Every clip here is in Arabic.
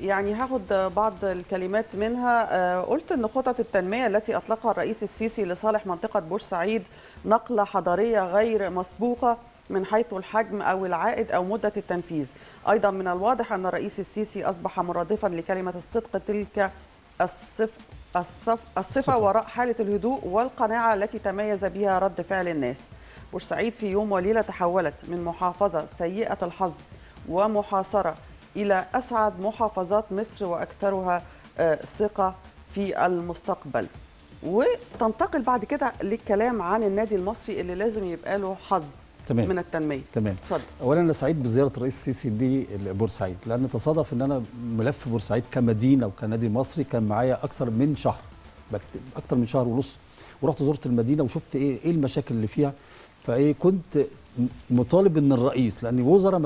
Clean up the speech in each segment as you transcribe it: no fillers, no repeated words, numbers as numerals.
يعني هاخد بعض الكلمات منها. قلت أن خطط التنمية التي أطلقها الرئيس السيسي لصالح منطقة بورسعيد نقلة حضارية غير مسبوقة من حيث الحجم أو العائد أو مدة التنفيذ. أيضا من الواضح أن الرئيس السيسي أصبح مرادفا لكلمة الصدق، تلك الصفة وراء حالة الهدوء والقناعة التي تميز بها رد فعل الناس. بورسعيد في يوم وليلة تحولت من محافظة سيئة الحظ ومحاصرة إلى أسعد محافظات مصر وأكثرها ثقة في المستقبل. وتنتقل بعد كده للكلام عن النادي المصري اللي لازم يبقى له حظ تمام. من التنمية. تمام. اتفضل. اولا انا سعيد بزياره الرئيس السيسي لبورسعيد، لان تصادف ان انا ملف بورسعيد كمدينه وكنادي مصري كان معايا اكثر من شهر، اكثر من شهر ونص، ورحت زرت المدينه وشفت ايه المشاكل اللي فيها. كنت مطالب ان الرئيس، لان وزراء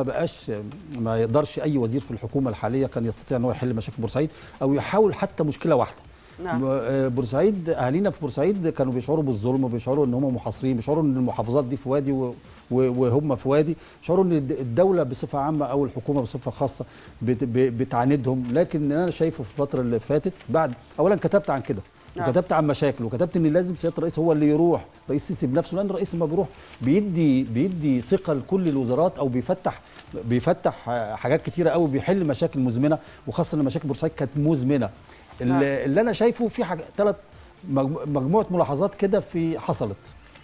ما يقدرش اي وزير في الحكومه الحاليه كان يستطيع ان هو يحل مشاكل بورسعيد او يحاول حتى مشكله واحده. نعم. بورسعيد، اهالينا في بورسعيد كانوا بيشعروا بالظلم وبيشعروا ان هم محاصرين، بيشعروا ان المحافظات دي في وادي وهم في وادي، بيشعروا ان الدوله بصفه عامه او الحكومه بصفه خاصه بتعاندهم. لكن انا شايفه في الفتره اللي فاتت، بعد اولا كتبت عن كده، وكتبت عن مشاكل، وكتبت ان لازم سياده الرئيس هو اللي يروح، رئيس السيسي بنفسه، لان الرئيس لما بيروح بيدي ثقه لكل الوزارات، او بيفتح حاجات كتيره قوي، بيحل مشاكل مزمنه، وخاصه ان مشاكل بورسعيد كانت مزمنه. اللي انا شايفه في حاجه، مجموعه ملاحظات كده حصلت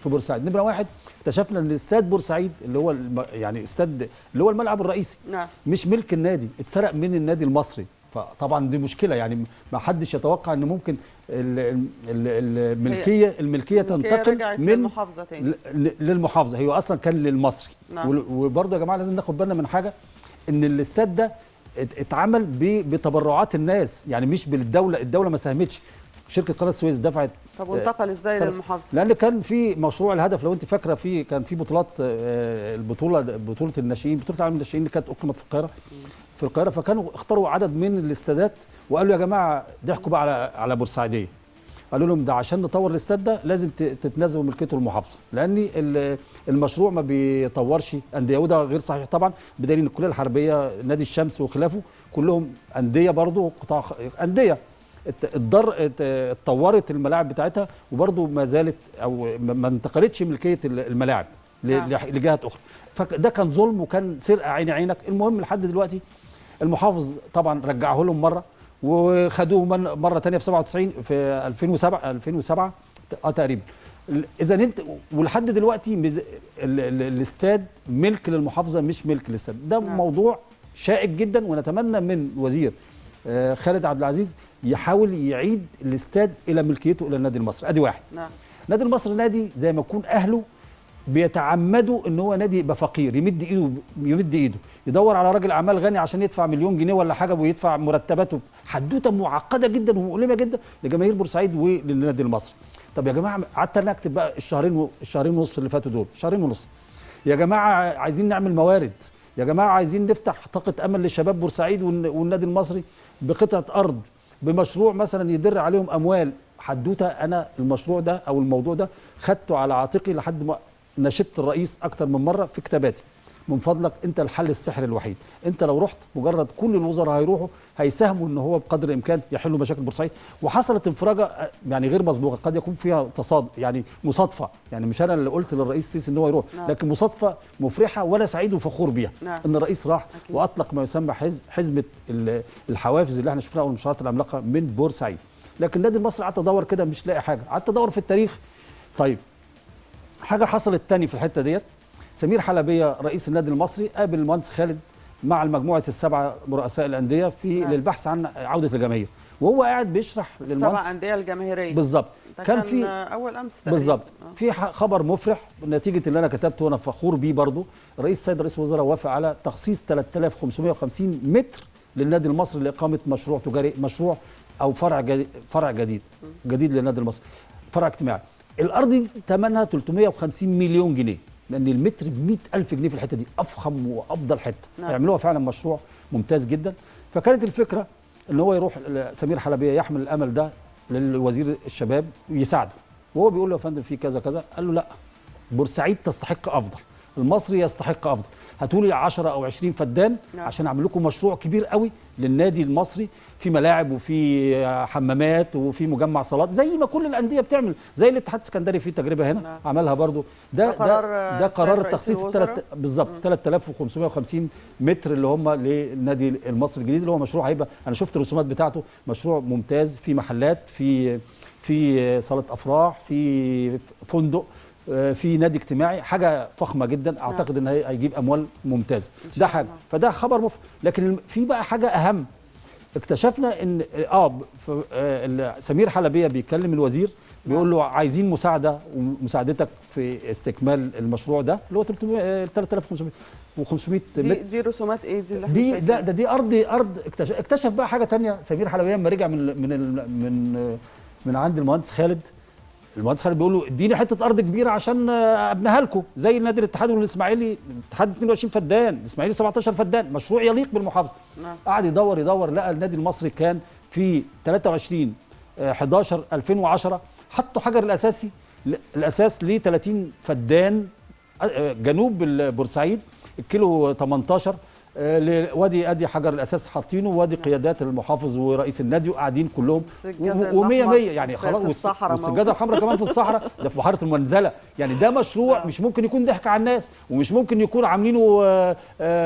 في بورسعيد. نمره واحد، اكتشفنا ان استاد بورسعيد اللي هو يعني استاد اللي هو الملعب الرئيسي، نعم، مش ملك النادي، اتسرق من النادي المصري. فطبعا دي مشكله، يعني ما حدش يتوقع ان ممكن الملكيه تنتقل من المحافظه تاني للمحافظه. هي اصلا كان للمصري. نعم. وبرضه يا جماعه لازم ناخد بالنا من حاجه، ان الاستاد ده اتعمل بتبرعات الناس، يعني مش بالدوله، الدوله ما ساهمتش. شركه قناه السويس دفعت. طب وانتقل ازاي للمحافظه؟ لان كان في مشروع الهدف، لو انت فاكره، كان في بطوله الناشئين، بطوله عالم الناشئين اللي كانت اقيمت في القاهره، فكانوا اختاروا عدد من الاستادات وقالوا يا جماعه، ضحكوا بقى على بورسعيديه، قالوا لهم ده عشان نطور الاستاد ده لازم تتنازلوا ملكيته المحافظه، لان المشروع ما بيطورش انديه، وده غير صحيح طبعا، بدليل ان الكليه الحربيه، نادي الشمس وخلافه كلهم انديه، برضه قطاع انديه اتطورت الملاعب بتاعتها، وبرضه ما زالت او ما انتقلتش ملكيه الملاعب لجهات اخرى. فده كان ظلم وكان سرقه عيني عينك. المهم لحد دلوقتي المحافظ طبعا رجعه لهم مره، وخدوه مره ثانيه في 97، في 2007 تقريبا. اذا انت ولحد دلوقتي الاستاد ملك للمحافظه مش ملك للاستاد. ده موضوع شائك جدا، ونتمنى من الوزير خالد عبد العزيز يحاول يعيد الاستاد الى ملكيته الى النادي المصري. ادي واحد. نعم. النادي المصري نادي زي ما يكون اهله بيتعمدوا ان هو نادي يبقى فقير، يمد ايده يدور على راجل اعمال غني عشان يدفع مليون جنيه ولا حاجه، ويدفع مرتباته. حدوته معقده جدا ومؤلمه جدا لجماهير بورسعيد وللنادي المصري. طب يا جماعه، قعدت انا اكتب بقى الشهرين ونص اللي فاتوا دول، شهرين ونص، يا جماعه عايزين نعمل موارد، يا جماعه عايزين نفتح طاقه امل للشباب بورسعيد والنادي المصري بقطعه ارض، بمشروع مثلا يدر عليهم اموال. حدوته انا المشروع ده او الموضوع ده خدته على عاتقي لحد ما ناشدت الرئيس اكتر من مره في كتاباتي، من فضلك انت الحل السحري الوحيد. انت لو رحت، مجرد كل الوزراء هيروحوا هيساهموا ان هو بقدر الامكان يحلوا مشاكل بورسعيد. وحصلت انفراجه يعني غير مسبوقه، قد يكون فيها يعني مصادفه، يعني مش انا اللي قلت للرئيس السيسي ان هو يروح، لكن مصادفه مفرحه وانا سعيد وفخور بيها. ان الرئيس راح واطلق ما يسمى حزمه الحوافز اللي احنا شفناها، والمشروعات العملاقه من بورسعيد. لكن النادي المصري قعدت ادور كده مش لاقي حاجه، قعدت ادور في التاريخ. طيب، حاجه حصلت تاني في الحته ديت، سمير حلبيه رئيس النادي المصري قابل المهندس خالد مع المجموعه السبعه رؤساء الانديه للبحث عن عوده الجماهير، وهو قاعد بيشرح للمهندس السبع انديه الجماهيريه بالظبط. كان في اول امس بالظبط في خبر مفرح نتيجه اللي انا كتبته وانا فخور بيه برضه. السيد رئيس الوزراء وافق على تخصيص 3550 متر للنادي المصري لاقامه مشروع تجاري، مشروع او فرع جديد للنادي المصري، فرع اجتماعي. الارض دي ثمنها 350 مليون جنيه، لان المتر ب 100,000 جنيه في الحته دي، افخم وافضل حته. يعملوها فعلا مشروع ممتاز جدا. فكانت الفكره ان هو يروح سمير حلبيه يحمل الامل ده للوزير الشباب ويساعده، وهو بيقول له يا فندم في كذا كذا. قال له لا، بورسعيد تستحق افضل، المصري يستحق افضل. هاتولي 10 او 20 فدان عشان اعمل لكم مشروع كبير قوي للنادي المصري، في ملاعب وفي حمامات وفي مجمع صالات زي ما كل الانديه بتعمل، زي الاتحاد السكندري في تجربه هنا عملها برضو. ده قرار تخصيص بالظبط 3550 متر اللي هم للنادي المصري الجديد، اللي هو مشروع هيبقى، انا شفت الرسومات بتاعته، مشروع ممتاز، في محلات، في صاله افراح، في فندق، في نادي اجتماعي، حاجه فخمه جدا. اعتقد ان هيجيب اموال ممتازه. ده حاجه، فده خبر مفرح. لكن في بقى حاجه اهم، اكتشفنا ان سمير حلبيه بيكلم الوزير بيقول له عايزين مساعده ومساعدتك في استكمال المشروع ده اللي هو 3500 متر. دي رسومات ايه دي اللي احنا شايفينها؟ دي ارض. اكتشف بقى حاجه ثانيه سمير حلبيه لما رجع من عند المهندس خالد. المهندس خالد بيقول له اديني حته ارض كبيره عشان ابنيها لكم زي النادي الاتحاد والاسماعيلي. الاتحاد 22 فدان، الاسماعيلي 17 فدان، مشروع يليق بالمحافظه. قعد يدور لقى النادي المصري كان في 23/11/2010 حطوا حجر الاساس ل 30 فدان جنوب بورسعيد، الكيلو 18 لوادي ادي حجر الاساس حاطينه، وادي قيادات المحافظ ورئيس النادي وقاعدين كلهم و100 يعني خلاص. والسجاده الحمراء كمان في الصحراء، ده في بحيره المنزله. يعني ده مشروع مش ممكن يكون ضحك على الناس، ومش ممكن يكون عاملينه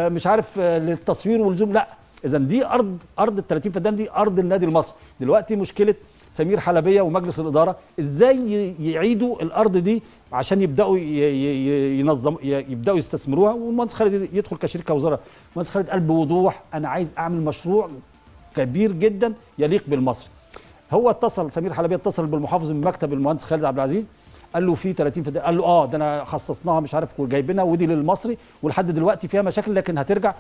مش عارف للتصوير والزوم، لا. اذا دي ارض ال 30 فدان، دي ارض النادي المصري. دلوقتي مشكله سمير حلبيه ومجلس الاداره ازاي يعيدوا الارض دي عشان يبداوا يبداوا يستثمروها، والمهندس خالد يدخل كشركه وزاره. المهندس خالد قال بوضوح انا عايز اعمل مشروع كبير جدا يليق بالمصري. هو سمير حلبيه اتصل بالمحافظ من مكتب المهندس خالد عبد العزيز، قال له في 30 فدان، قال له ده انا خصصناها مش عارف وجايبينها ودي للمصري، ولحد دلوقتي فيها مشاكل لكن هترجع.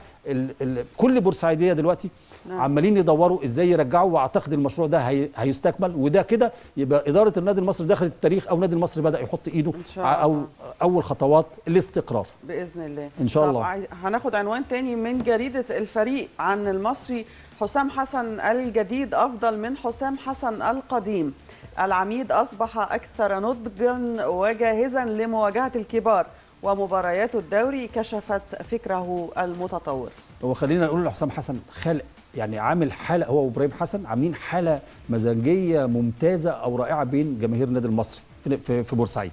كل بورسعيديه دلوقتي عمالين يدوروا ازاي يرجعوا، واعتقد المشروع ده هيستكمل. وده كده يبقى اداره النادي المصري دخلت التاريخ، او النادي المصري بدا يحط ايده او اول خطوات الاستقرار باذن الله ان شاء الله. هناخد عنوان تاني من جريده الفريق عن المصري. حسام حسن الجديد افضل من حسام حسن القديم. العميد أصبح أكثر نضجا وجاهزا لمواجهة الكبار، ومباريات الدوري كشفت فكره المتطور. هو خلينا نقول لحسام حسن خالق، يعني عامل حالة، هو وإبراهيم حسن عاملين حالة مزاجية ممتازة أو رائعة بين جماهير النادي المصري في بورسعيد.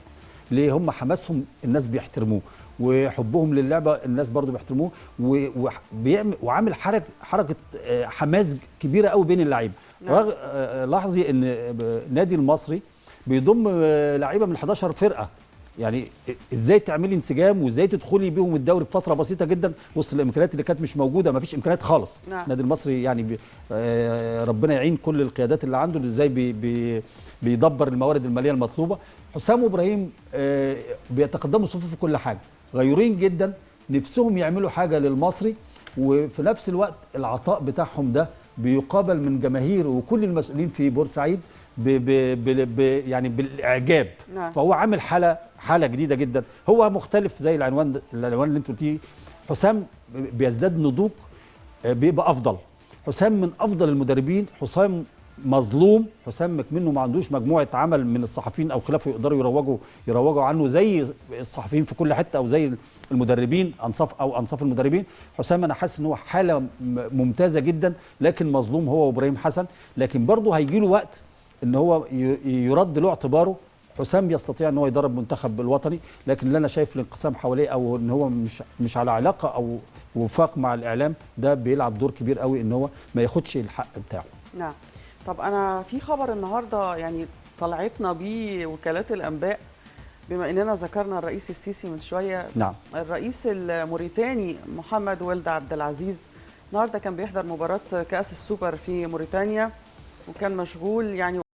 ليه؟ هم حماسهم الناس بيحترموه، وحبهم للعبه الناس برضو بيحترموه، وعامل حركه حماس كبيره قوي بين اللعيبه. لاحظي ان النادي المصري بيضم لعيبه من 11 فرقه، يعني ازاي تعملي انسجام وازاي تدخلي بيهم الدوري في فتره بسيطه جدا وسط الامكانيات اللي كانت مش موجوده. ما فيش امكانيات خالص. النادي المصري يعني ربنا يعين كل القيادات اللي عنده ازاي بيدبر الموارد الماليه المطلوبه. حسام وابراهيم بيتقدموا صفوف في كل حاجه، غيورين جدا، نفسهم يعملوا حاجه للمصري، وفي نفس الوقت العطاء بتاعهم ده بيقابل من جماهير وكل المسؤولين في بورسعيد يعني بالاعجاب. فهو عامل حاله جديده جدا. هو مختلف زي العنوان اللي انت قلتيه. حسام بيزداد نضوج، بيبقى افضل. حسام من افضل المدربين. حسام مظلوم. حسام منه ما عندوش مجموعه عمل من الصحفيين او خلافه يقدروا يروجوا عنه زي الصحفيين في كل حته، او زي المدربين انصاف المدربين. حسام انا حاسس ان هو حاله ممتازه جدا، لكن مظلوم هو وابراهيم حسن. لكن برضه هيجي له وقت ان هو يرد له اعتباره. حسام يستطيع ان هو يدرب منتخب الوطني، لكن اللي انا شايف الانقسام حواليه او ان هو مش على علاقه او وفاق مع الاعلام، ده بيلعب دور كبير قوي ان هو ما ياخدش الحق بتاعه. نعم. طب انا في خبر النهارده يعني طلعتنا بيه وكالات الانباء، بما اننا ذكرنا الرئيس السيسي من شويه. نعم. الرئيس الموريتاني محمد ولد عبد العزيز النهارده كان بيحضر مباراه كاس السوبر في موريتانيا، وكان مشغول يعني